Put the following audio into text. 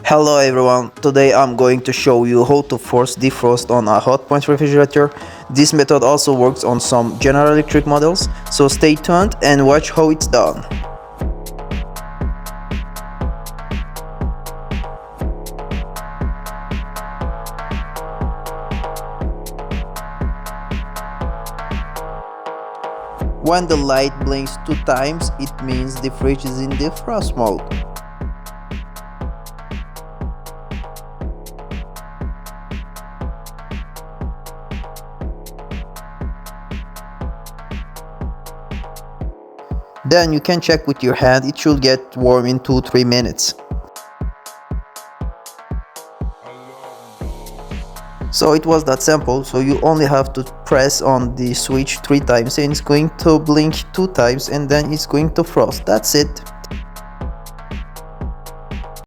Hello everyone, today I'm going to show you how to force defrost on a Hotpoint refrigerator. This method also works on some General Electric models, so stay tuned and watch how it's done. When the light blinks 2 times, it means the fridge is in defrost mode. Then you can check with your hand, it should get warm in 2-3 minutes. So it was that simple, so you only have to press on the switch 3 times and it's going to blink 2 times and then it's going to frost. That's it.